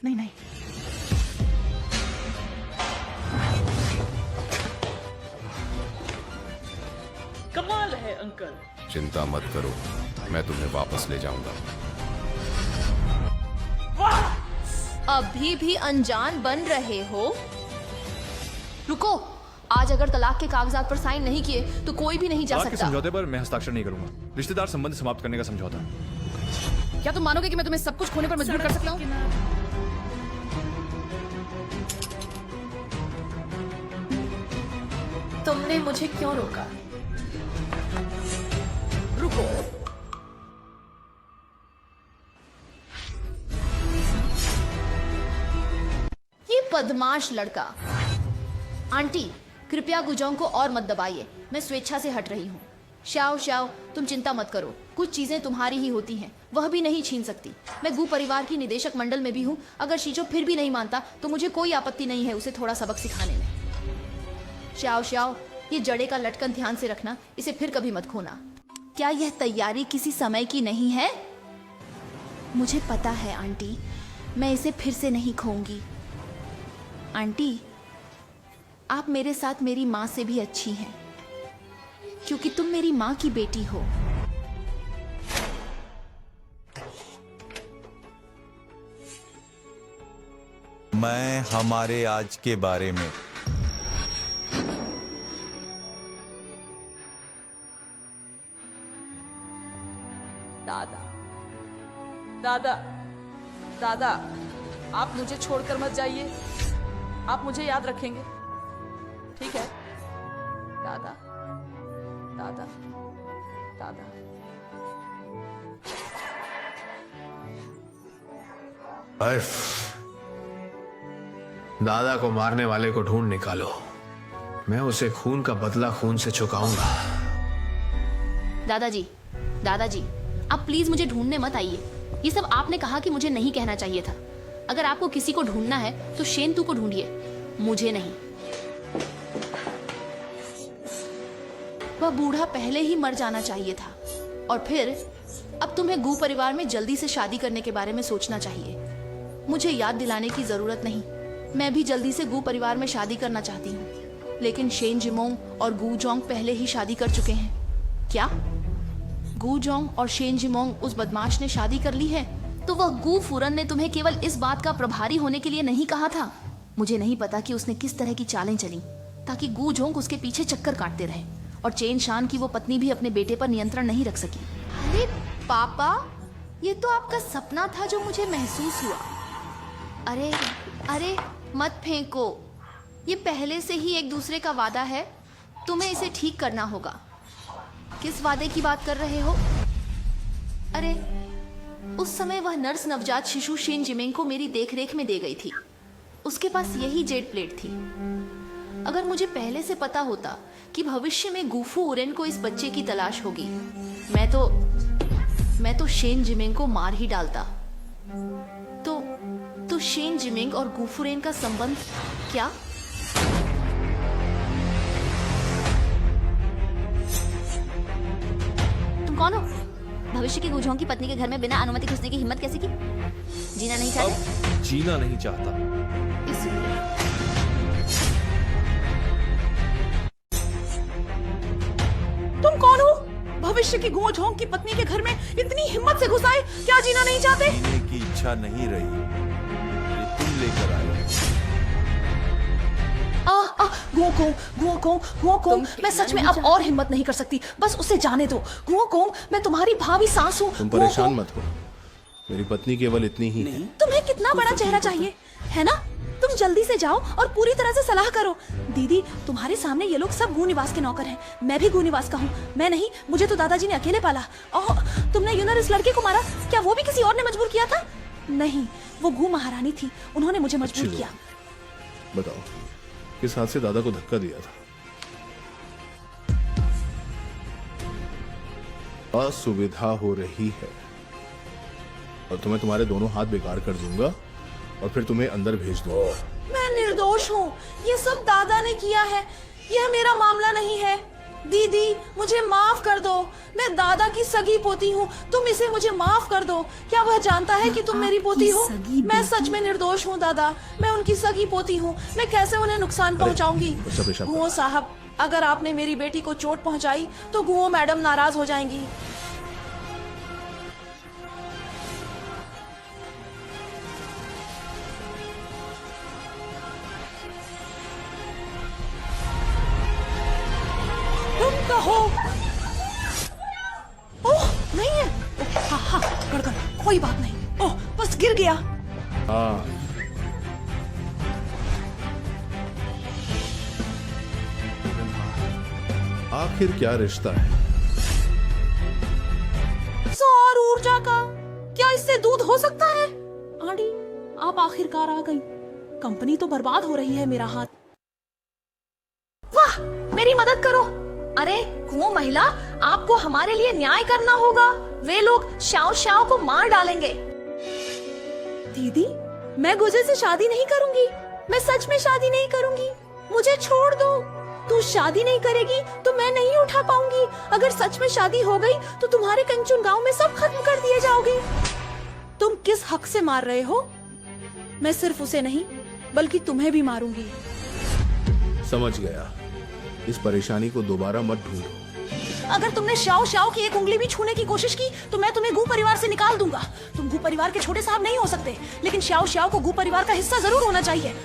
नहीं नहीं, कमाल है अंकल। चिंता मत करो, मैं तुम्हें वापस ले जाऊंगा। अभी भी अनजान बन रहे हो? रुको, आज अगर तलाक के कागजात पर साइन नहीं किए तो कोई भी नहीं जा तलाक के सकता। समझौते पर मैं हस्ताक्षर नहीं करूंगा। रिश्तेदार संबंध समाप्त करने का समझौता। क्या तुम मानोगे कि मैं तुम्हें सब कुछ खोने पर मजबूर कर सकता हूँ? तुमने मुझे क्यों रोका? रुको, ये बदमाश लड़का। आंटी, कृपया गुजोंग को और मत दबाइए, मैं स्वेच्छा से हट रही हूँ। श्याओ श्याओ, तुम चिंता मत करो, कुछ चीजें तुम्हारी ही होती हैं, वह भी नहीं छीन सकती। मैं गु परिवार की निदेशक मंडल में भी हूँ। अगर शीजो फिर भी नहीं मानता तो मुझे कोई आपत्ति नहीं है उसे थोड़ा सबक सिखाने में। श्याओ श्याओ, ये जड़े का लटकन ध्यान से रखना, इसे फिर कभी मत खोना। क्या यह तैयारी किसी समय की नहीं है? मुझे पता है आंटी, मैं इसे फिर से नहीं खोऊंगी। आंटी, आप मेरे साथ मेरी माँ से भी अच्छी हैं, क्योंकि तुम मेरी माँ की बेटी हो। मैं हमारे आज के बारे में दादा दादा दादा, आप मुझे छोड़कर मत जाइए, आप मुझे याद रखेंगे, ठीक है? दादा दादा दादा। दादा को मारने वाले को ढूंढ निकालो, मैं उसे खून का बदला खून से चुकाऊंगा। दादाजी, दादाजी, आप प्लीज मुझे ढूंढने मत आइए। ये सब आपने कहा कि मुझे नहीं कहना चाहिए था। अगर आपको किसी को ढूंढना है तो शेनतू को ढूंढिए, मुझे नहीं। वह बूढ़ा पहले ही मर जाना चाहिए था, और फिर अब तुम्हें गु परिवार में जल्दी से शादी करने के बारे में सोचना चाहिए। मुझे याद दिलाने की जरूरत नहीं, मैं भी जल्दी से गु परिवार में शादी करना चाहती हूँ, लेकिन शेन जिमोंग और गु जोंग पहले ही शादी कर चुके हैं। क्या गु जोंग और शेन जिमोंग उस बदमाश ने शादी कर ली है? तो वह गु फुरन ने तुम्हें केवल इस बात का प्रभारी होने के लिए नहीं कहा था? मुझे नहीं पता कि उसने किस तरह की चालें चली ताकि गु जोंग उसके पीछे चक्कर काटते रहे और चेन शान की वो पत्नी भी अपने बेटे पर नियंत्रण नहीं रख सकी। अरे पापा, ये तो आपका सपना था जो मुझे महसूस हुआ। अरे अरे मत फेंको, ये पहले से ही एक दूसरे का वादा है, तुम्हें इसे ठीक करना होगा। किस वादे की बात कर रहे हो? अरे उस समय वह नर्स नवजात शिशु शेन जिमेंग को मेरी देखरेख में दे गई थी। उसके पास यही जेड प्लेट थी। अगर मुझे पहले से पता होता कि भविष्य में गुफू उरेन को इस बच्चे की तलाश होगी, मैं तो शेन जिमेंग को मार ही डालता। तो शेन जिमेंग और गुफुरेन का संबंध क्या? तुम कौन हो? भविष्य की गुजों की पत्नी के घर में बिना अनुमति घुसने की हिम्मत कैसे की? जीना नहीं चाहते? अब जीना नहीं चाहता, इसलिए तुम कौन हो? भविष्य की गु जोंग की पत्नी के घर में इतनी हिम्मत से घुस आए? क्या जीना नहीं चाहते? जीने की इच्छा नहीं रही, ये तुम लेकर आए। गुओकोंग, मैं सच में अब और हिम्मत नहीं कर सकती, बस उसे जाने दो। गुओकोंग, मैं तुम्हारी भाभी सास हूँ। तुम परेशान मत हो, मेरी पत्नी केवल इतनी ही है। तुम्हें कितना बड़ा चेहरा चाहिए, है ना? तुम जल्दी से जाओ और पूरी तरह से सलाह करो। दीदी, तुम्हारे सामने ये लोग सब गु निवास के नौकर हैं। मैं भी गु निवास का हूँ। मैं नहीं, मुझे तो दादाजी ने अकेले पाला। ओह, तुमने यूनर इस लड़के को मारा, क्या वो भी किसी और ने मजबूर किया था? नहीं, वो गु महारानी थी, उन्होंने मुझे मजबूर किया। बताओ, किस हाथ से दादा को धक्का दिया था? असुविधा हो रही है और तुम्हें तुम्हारे दोनों हाथ बेकार कर दूंगा और फिर तुम्हें अंदर भेज दूंगा। मैं निर्दोष हूँ, ये सब दादा ने किया है, यह मेरा मामला नहीं है। दीदी मुझे माफ कर दो, मैं दादा की सगी पोती हूँ, तुम इसे मुझे माफ कर दो। क्या वह जानता है कि तुम मेरी पोती हो? मैं सच में निर्दोष हूँ दादा, मैं उनकी सगी पोती हूँ, मैं कैसे उन्हें नुकसान पहुँचाऊंगी? बच्चा पेशाब कर। गुओ साहब, अगर आपने मेरी बेटी को चोट पहुँचाई तो गुओ मैडम नाराज हो जाएंगी। तुम कहो। ओह नहीं है। ओह, हाँ हाँ गड़गड़, कोई बात नहीं। ओह बस गिर गया। हाँ आखिर क्या रिश्ता है? सौर ऊर्जा का, क्या इससे दूध हो सकता है? आंटी आप आखिरकार आ गई। कंपनी तो बर्बाद हो रही है, मेरा हाथ। वाह मेरी मदद करो। अरे कुओं महिला, आपको हमारे लिए न्याय करना होगा, वे लोग शाओ शाओ को मार डालेंगे। दीदी मैं गुजर से शादी नहीं करूंगी, मैं सच में शादी नहीं करूंगी, मुझे छोड़ दो। तू शादी नहीं करेगी तो मैं नहीं उठा पाऊंगी, अगर सच में शादी हो गई तो तुम्हारे कंचुन गांव में सब खत्म कर दिए जाओगे। तुम किस हक से मार रहे हो? मैं सिर्फ उसे नहीं बल्कि तुम्हें भी मारूंगी। समझ गया, इस परेशानी को दोबारा मत ढूंढो। अगर तुमने शाओ शाओ की एक उंगली भी छूने की कोशिश की तो मैं तुम्हें गू परिवार से निकाल दूंगा। तुम गू परिवार के छोटे साहब नहीं हो सकते, लेकिन शाओ शाओ को गू परिवार का हिस्सा जरूर होना चाहिए।